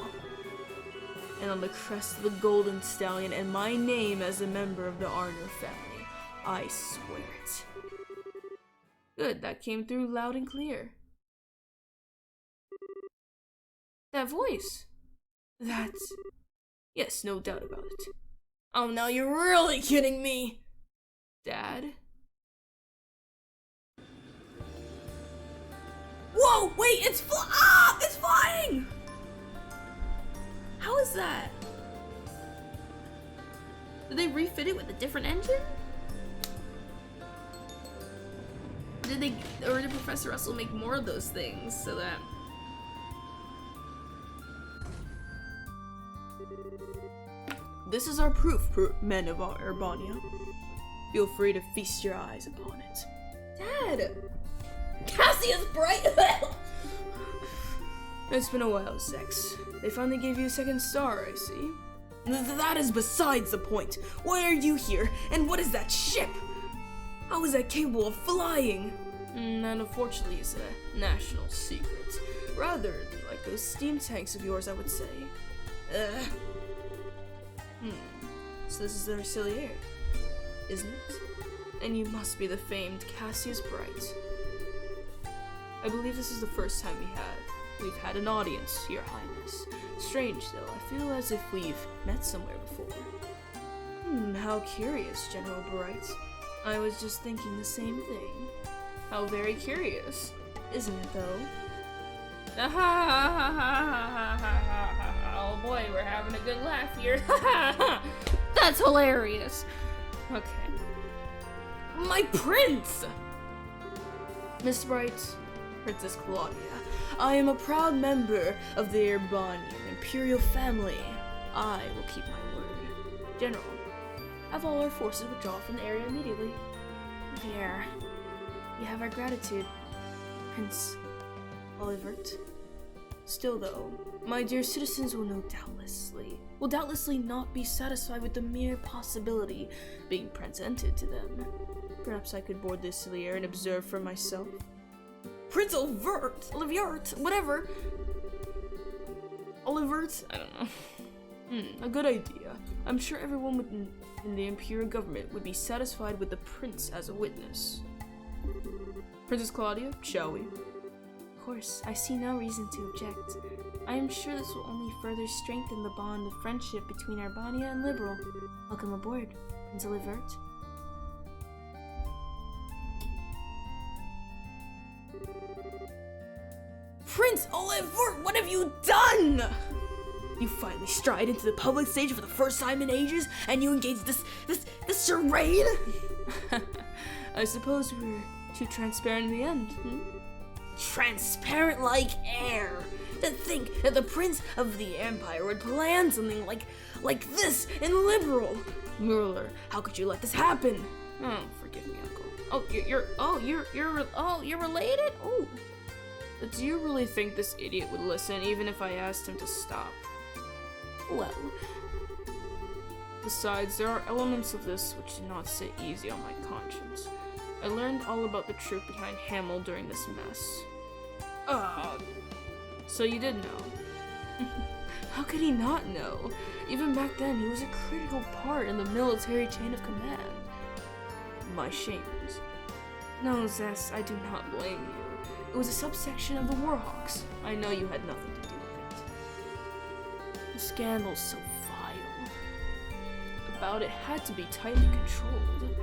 Speaker 1: And on the crest of the Golden Stallion and my name as a member of the Arner family, I swear it. Good, that came through loud and clear. That voice. That's... Yes, no doubt about it. Oh, now you're really kidding me! Dad? Whoa, wait, it's it's flying! How is that? Did they refit it with a different engine? Or did Professor Russell make more of those things so that... This is our proof, men of Urbania. Feel free to feast your eyes upon it. Dad! Cassius Bright! It's been a while, Sex. They finally gave you a second star, I see. That is besides the point. Why are you here? And what is that ship? How is that capable of flying? That unfortunately is a national secret. Rather like those steam tanks of yours, I would say. So this is the Rensselaer, isn't it? And you must be the famed Cassius Bright. I believe this is the first time we've had an audience, Your Highness. Strange, though. I feel as if we've met somewhere before. How curious, General Bright. I was just thinking the same thing. How very curious, isn't it, though? Oh boy, we're having a good laugh here. That's hilarious. Okay. My prince! Miss Bright, Princess Claudia, I am a proud member of the Urbanian Imperial family. I will keep my word. General, have all our forces withdraw from the area immediately. There. You have our gratitude, Prince Olivert. Still though, my dear citizens will doubtlessly not be satisfied with the mere possibility being presented to them. Perhaps I could board this Rensselaer and observe for myself. Prince Olivert, whatever. Olivert? I don't know. A good idea. I'm sure everyone in the Imperial government would be satisfied with the prince as a witness. Princess Claudia, shall we? Of course, I see no reason to object. I am sure this will only further strengthen the bond of friendship between Urbania and Liberal. Welcome aboard, Prince Olivert. Prince Olivert, what have you done? You finally stride into the public stage for the first time in ages, and you engage this charade? I suppose we were too transparent in the end, Transparent like air. To think that the Prince of the Empire would plan something like this in Liberal. Mueller, how could you let this happen? Oh, forgive me, Uncle. You're related? Oh. But do you really think this idiot would listen even if I asked him to stop? Well. Besides, there are elements of this which do not sit easy on my conscience. I learned all about the truth behind Hamel during this mess. So you did know. How could he not know? Even back then, he was a critical part in the military chain of command. My shames. No, Zess, I do not blame you. It was a subsection of the Warhawks. I know you had nothing to do with it. The scandal's so vile. About it had to be tightly controlled.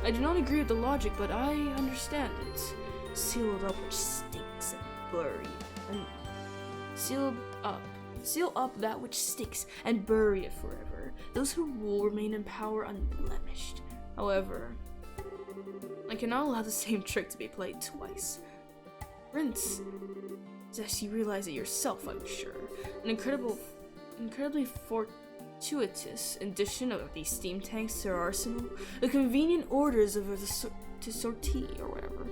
Speaker 1: I do not agree with the logic, but I understand it. Sealed up which stinks and bury and seal up that which sticks and bury it forever. Those who rule remain in power unblemished. However, I cannot allow the same trick to be played twice. Prince, as you realize it yourself, I'm sure, an incredibly fortuitous addition of these steam tanks to our arsenal, the convenient orders of to sortie or whatever.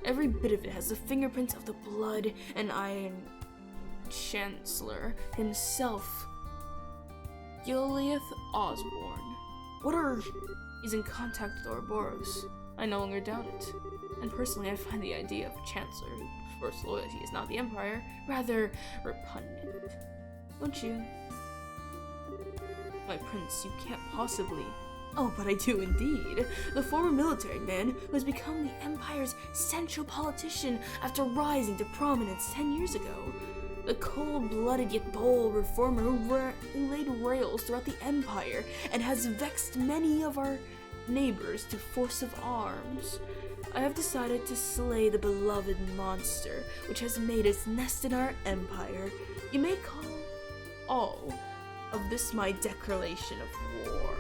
Speaker 1: Every bit of it has the fingerprints of the blood and Iron Chancellor himself, Gileath Osborne. He's in contact with ouroboros. I no longer doubt it. And personally, I find the idea of a Chancellor who prefers loyalty is not the Empire rather repugnant. Don't you? My prince, you can't possibly. Oh, but I do indeed. The former military man who has become the Empire's central politician after rising to prominence 10 years ago. The cold-blooded yet bold reformer who laid rails throughout the Empire and has vexed many of our neighbors to force of arms. I have decided to slay the beloved monster which has made its nest in our Empire. You may call all of this my declaration of war.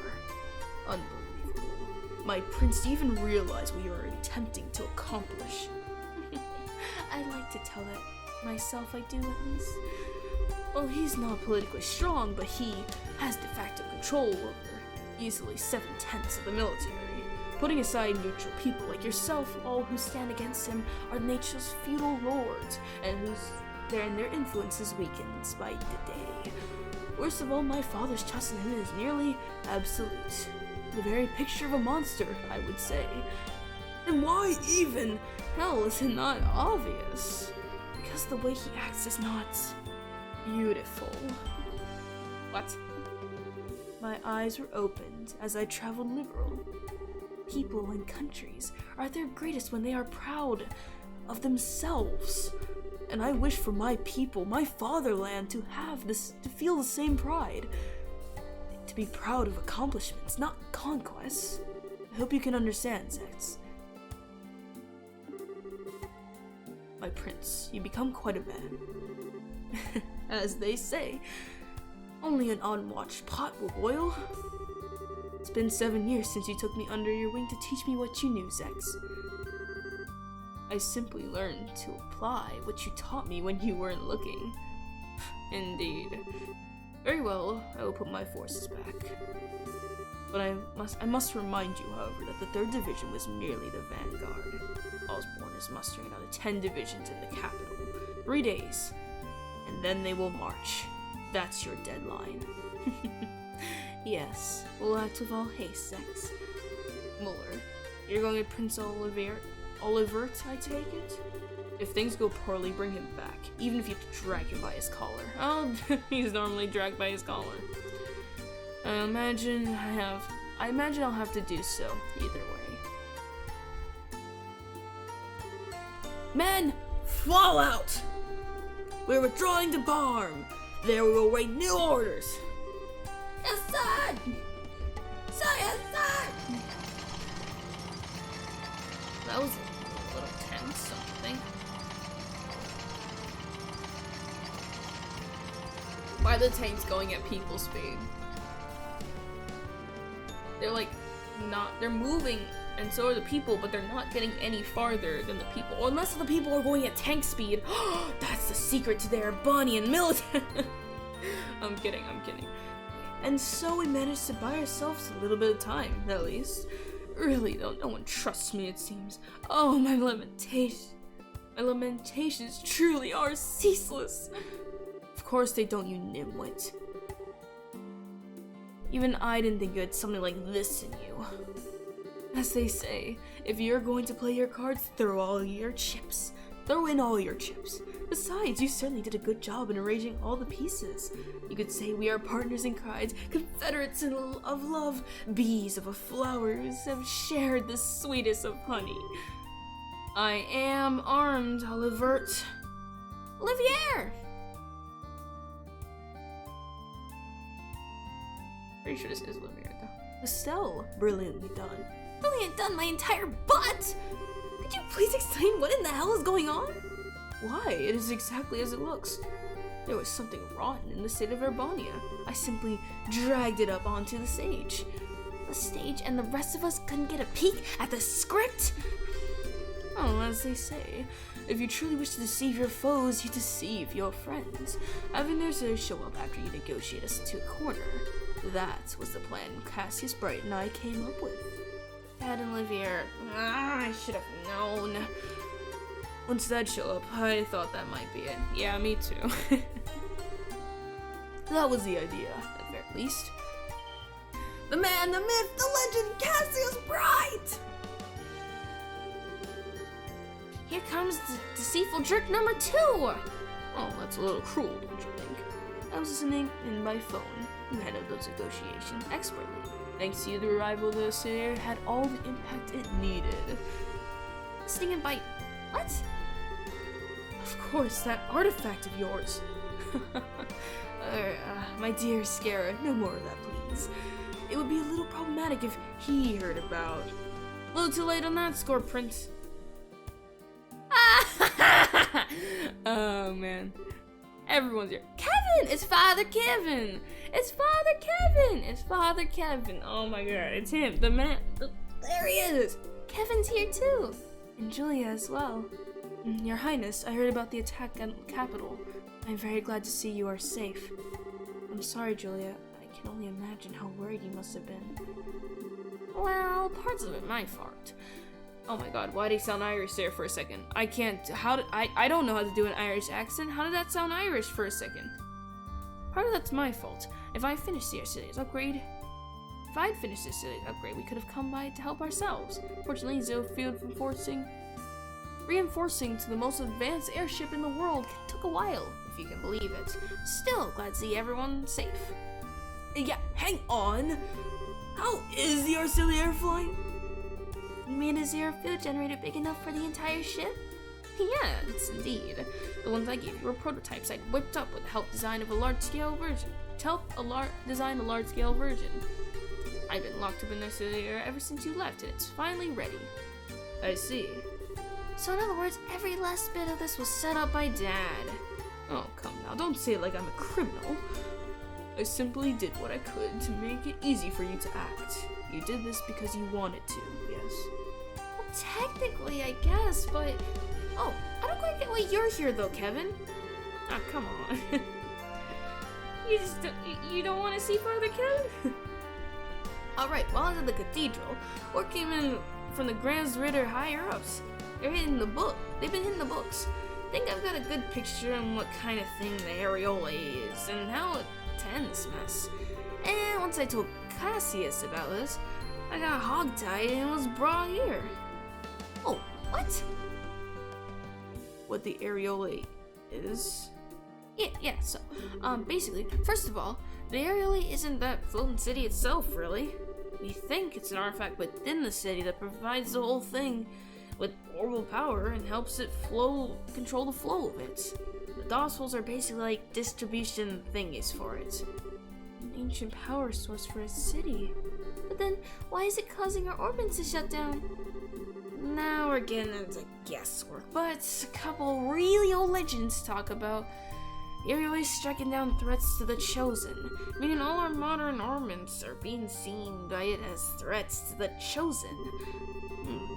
Speaker 1: Unbelievable. My prince, do you even realize what you are attempting to accomplish? I like to tell that myself, I do at least. Well, he's not politically strong, but he has de facto control over easily 7/10 of the military. Putting aside neutral people like yourself, all who stand against him are nature's feudal lords, and their influence is weakened by the day. Worst of all, my father's trust in him is nearly absolute. The very picture of a monster, I would say. And why even? Hell, is it not obvious? because the way he acts is not beautiful. What? My eyes were opened as I traveled liberal. People and countries are at their greatest when they are proud of themselves. And I wish for my people, my fatherland, to feel the same pride. To be proud of accomplishments, not conquests. I hope you can understand, Zex. My prince, you become quite a man. As they say, only an unwatched pot will boil. It's been 7 years since you took me under your wing to teach me what you knew, Zex. I simply learned to apply what you taught me when you weren't looking. Indeed. Very well, I will put my forces back. But I must remind you, however, that the 3rd Division was merely the vanguard. Osborne is mustering another 10 divisions in the capital. 3 days. And then they will march. That's your deadline. Yes, we'll act with all haste, Zex. Muller, you're going with Prince Olivert, I take it? If things go poorly, bring him back, even if you have to drag him by his collar. Oh, he's normally dragged by his collar. I imagine I'll have to do so, either way. Men, fall out! We're withdrawing to Barm. There we will await new orders.
Speaker 2: Yes, sir! Sir, yes, sir!
Speaker 1: That was a little tense, I think. Why are the tanks going at people speed? They're like, they're moving, and so are the people, but they're not getting any farther than the people. Or unless the people are going at tank speed. That's the secret to their Bonnian military. I'm kidding. And so we managed to buy ourselves a little bit of time, at least. Really, though, no one trusts me, it seems. Oh, my lamentations truly are ceaseless. Of course they don't, you nimwit. Even I didn't think you had something like this in you. As they say, if you're going to play your cards, throw in all your chips. Besides, you certainly did a good job in arranging all the pieces. You could say we are partners in crimes, confederates of love, bees of a flowers have shared the sweetest of honey. I am armed, Olivert. Olivier! Pretty sure this is Olivier, though. Estelle, brilliantly done.
Speaker 2: Brilliant done, my entire butt! Could you please explain what in the hell is going on?
Speaker 1: Why, it is exactly as it looks. There was something rotten in the state of Urbonia. I simply dragged it up onto the stage.
Speaker 2: The stage, and the rest of us couldn't get a peek at the script?
Speaker 1: Oh, as they say, if you truly wish to deceive your foes, you deceive your friends. Having their show up after you negotiate us into a corner. That was the plan Cassius Bright and I came up with.
Speaker 2: Dad and Olivier, I should have known.
Speaker 1: Once that show up, I thought that might be it. Yeah, me too. That was the idea, at the very least.
Speaker 2: The man, the myth, the legend, Cassius Bright! Here comes the deceitful jerk number 2!
Speaker 1: Oh, that's a little cruel, don't you think? I was listening in my phone. You handled those negotiations expertly. Thanks to you, the arrival of the Sir had all the impact it needed.
Speaker 2: Sting and bite. What?
Speaker 1: Of course, that artifact of yours. My dear Scara, no more of that, please. It would be a little problematic if he heard about. A little too late on that score, Prince. Oh, man. Everyone's here. Kevin! It's Father Kevin! It's Father Kevin! It's Father Kevin! Oh my god, it's him, the man. There he is!
Speaker 2: Kevin's here too!
Speaker 1: And Julia as well. Your Highness, I heard about the attack on the capital. I'm very glad to see you are safe. I'm sorry, Julia. I can only imagine how worried you must have been. Well, parts of it my fault. Oh my god, why did he sound Irish there for a second? I can't, I don't know how to do an Irish accent. How did that sound Irish for a second? Part of that's my fault. If I'd finished yesterday's upgrade, we could have come by to help ourselves. Fortunately, Zoe failed from forcing Reinforcing to the most advanced airship in the world took a while, if you can believe it. Still, glad to see everyone safe. Yeah, hang on! How is the auxiliary flying?
Speaker 2: You mean a zero fuel generator big enough for the entire ship?
Speaker 1: Yes, indeed. The ones I gave you were prototypes I'd whipped up with the help design of a large-scale version. Design a large-scale version. I've been locked up in the auxiliary ever since you left, and it's finally ready. I see.
Speaker 2: So in other words, every last bit of this was set up by Dad.
Speaker 1: Oh, come now, don't say it like I'm a criminal. I simply did what I could to make it easy for you to act. You did this because you wanted to, yes?
Speaker 2: Well, technically, I guess, but...
Speaker 1: Oh, I don't quite get why you're here though, Kevin. Ah, come on. You don't want to see Father Kevin? Alright, while I was at the cathedral, word came in from the Grand Ritter higher ups. They've been hitting the books. Think I've got a good picture on what kind of thing the areola is and how it ends mess. And once I told Cassius about this, I got hogtied and was brought here.
Speaker 2: Oh, what?
Speaker 1: What the areola is?
Speaker 2: Yeah, so, basically, first of all, the areola isn't that floating city itself, really.
Speaker 1: We think it's an artifact within the city that provides the whole thing with orbital power and helps it control the flow of it. The DOS holes are basically like distribution thingies for it. An ancient power source for a city.
Speaker 2: But then, why is it causing our orbits to shut down?
Speaker 1: Now we're getting into guesswork, but a couple really old legends talk about you're always striking down threats to the Chosen, meaning all our modern armaments are being seen by it as threats to the Chosen,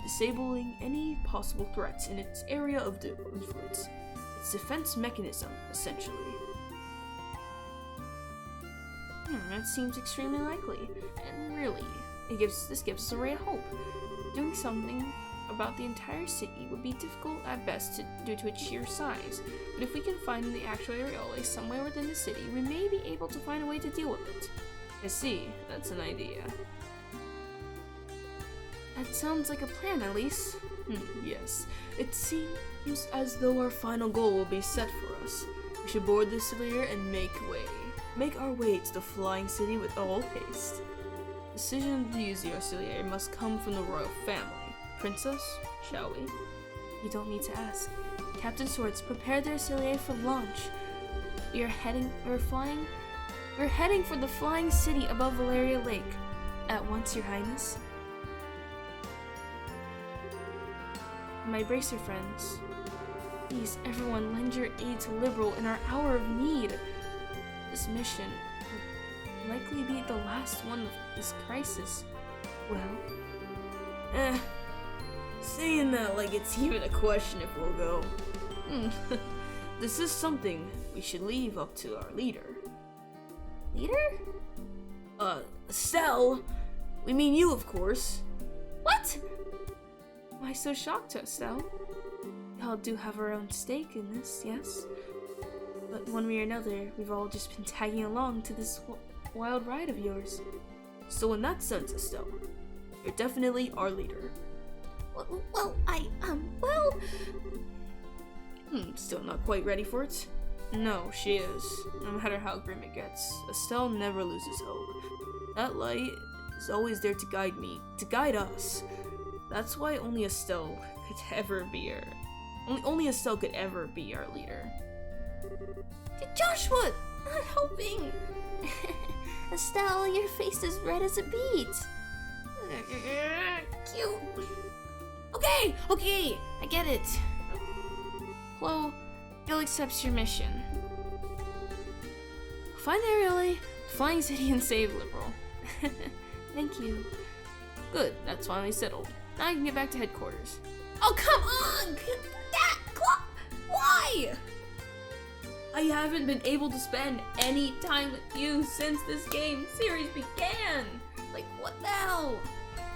Speaker 1: disabling any possible threats in its area of influence. Its defense mechanism, essentially. That seems extremely likely, and really, this gives us a ray of hope. Doing something about the entire city would be difficult at best due to its sheer size, but if we can find the actual areola somewhere within the city, we may be able to find a way to deal with it. I see, that's an idea.
Speaker 2: That sounds like a plan, Elise.
Speaker 1: Yes. It seems as though our final goal will be set for us. We should board the auxiliary and make our way to the flying city with all haste. The decision to use the auxiliary must come from the royal family. Princess, shall we?
Speaker 2: You don't need to ask. Captain Swords, prepare the auxiliary for launch. We're heading for the flying city above Valeria Lake. At once, Your Highness. My bracer friends, please, everyone, lend your aid to Liberal in our hour of need. This mission will likely be the last one of this crisis.
Speaker 1: Well, saying that like it's even a question if we'll go. This is something we should leave up to our leader.
Speaker 2: Leader?
Speaker 1: Estelle! We mean you, of course.
Speaker 2: What?
Speaker 1: Why so shocked, Estelle? We all do have our own stake in this, yes? But one way or another, we've all just been tagging along to this wild ride of yours. So in that sense, Estelle, you're definitely our leader. Still not quite ready for it? No, she is. No matter how grim it gets, Estelle never loses hope. That light is always there to guide us. That's why only Estelle could ever be our leader.
Speaker 2: Joshua, not helping. Estelle, your face is red as a beet. Cute. Okay, I get it.
Speaker 1: Chloe, Gil accepts your mission. Find the areola, flying city, and save Liberal.
Speaker 2: Thank you.
Speaker 1: Good, that's finally settled. Now I can get back to headquarters.
Speaker 2: Oh, come on! Why?
Speaker 1: I haven't been able to spend any time with you since this game series began.
Speaker 2: Like, what the hell?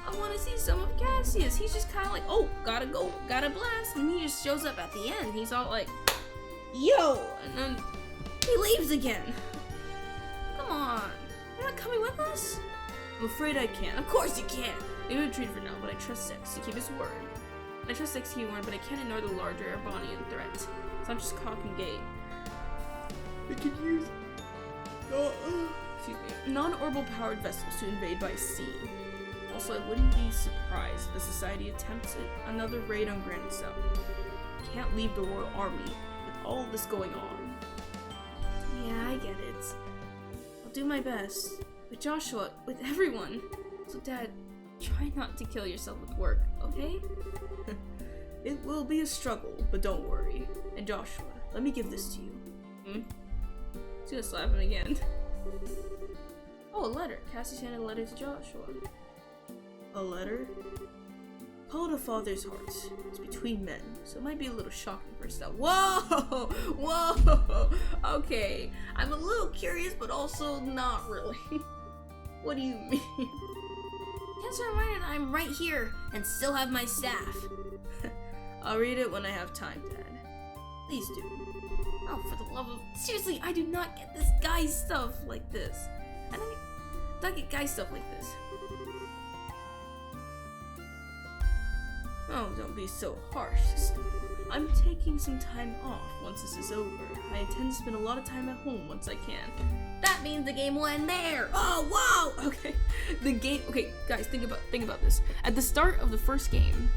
Speaker 1: I want to see some of Cassius. He's just kind of like, oh, gotta go, gotta blast. And he just shows up at the end. He's all like, yo, and then he leaves again. Come on, you're not coming with us? I'm afraid I can't. Of course you can't. Maybe we'll treat for now, but I trust Sex to keep his word. I trust XQ1, but I can't ignore the larger Erebonian threat. So I'm just cocking gate. We could use non-orbital powered vessels to invade by sea. Also, I wouldn't be surprised if the Society attempts another raid on Granite Cell. Can't leave the Royal Army with all this going on. Yeah, I get it. I'll do my best. With Joshua, with everyone. So Dad, try not to kill yourself with work, okay? It will be a struggle, but don't worry. And Joshua, let me give this to you. He's gonna slap him again. Oh, a letter. Cassie sent a letter to Joshua. A letter? Call it a father's heart. It's between men, so it might be a little shocking for Estelle. Whoa! Whoa! Okay, I'm a little curious, but also not really. What do you mean?
Speaker 2: Just a reminder that I'm right here and still have my staff.
Speaker 1: I'll read it when I have time, Dad. Please do.
Speaker 2: Oh, for the love of... Seriously, I do not get this guy stuff like this. I don't get guy stuff like this.
Speaker 1: Oh, don't be so harsh, sister. I'm taking some time off once this is over. I intend to spend a lot of time at home once I can.
Speaker 2: That means the game will end there.
Speaker 1: Oh, wow! Okay. The game... Okay, guys, think about this. At the start of the first game,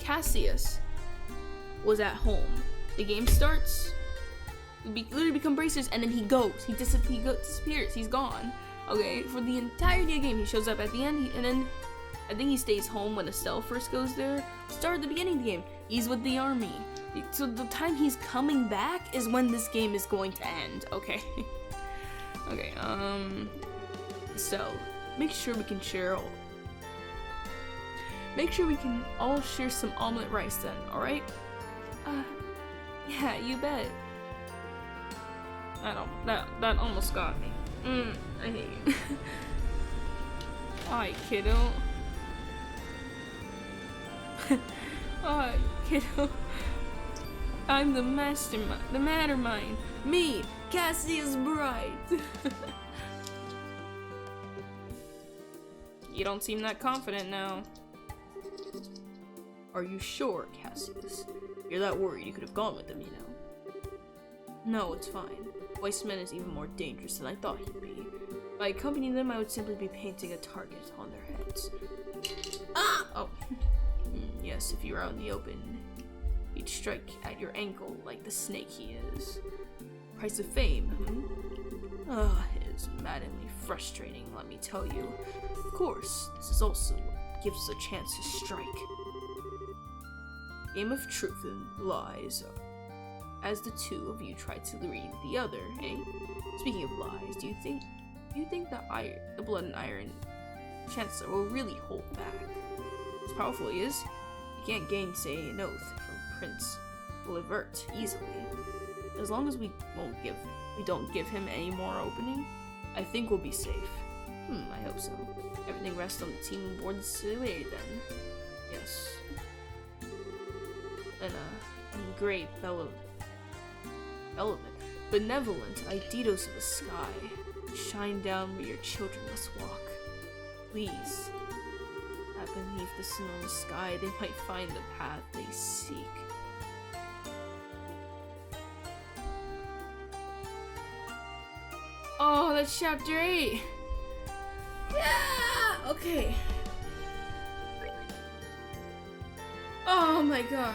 Speaker 1: Cassius was at home. The game starts, we literally become bracers, and then he goes. He disappears. He's gone. Okay, for the entirety of the game, he shows up at the end, and then I think he stays home when Estelle first goes there. Start at the beginning of the game, he's with the army. So the time he's coming back is when this game is going to end. Okay. Okay. So make sure we can all share some omelet rice then. All right? Yeah, you bet. That almost got me. I hate you. Alright, kiddo. Alright, kiddo. I'm the mastermind, the mattermind. Me, Cassius Bright. You don't seem that confident now. Are you sure, Cassius? You're that worried you could have gone with them, you know. No, it's fine. Weissman is even more dangerous than I thought he'd be. By accompanying them, I would simply be painting a target on their heads. Ah! Oh. Yes, if you were out in the open, he'd strike at your ankle like the snake he is. Price of fame, it is maddeningly frustrating, let me tell you. Of course, this is also what gives us a chance to strike. Game of truth and lies, as the two of you try to read the other, eh? Speaking of lies, do you think the blood and iron chancellor will really hold back? As powerful he is, you can't gainsay an oath from Prince Levert easily. As long as we don't give him any more opening, I think we'll be safe. I hope so. Everything rests on the team aboard the Silly then. Yes. And great benevolent Eiditos of the sky, shine down where your children must walk. Please, that beneath the snowy sky they might find the path they seek. Oh, that's chapter 8. Yeah. Okay. Oh my god.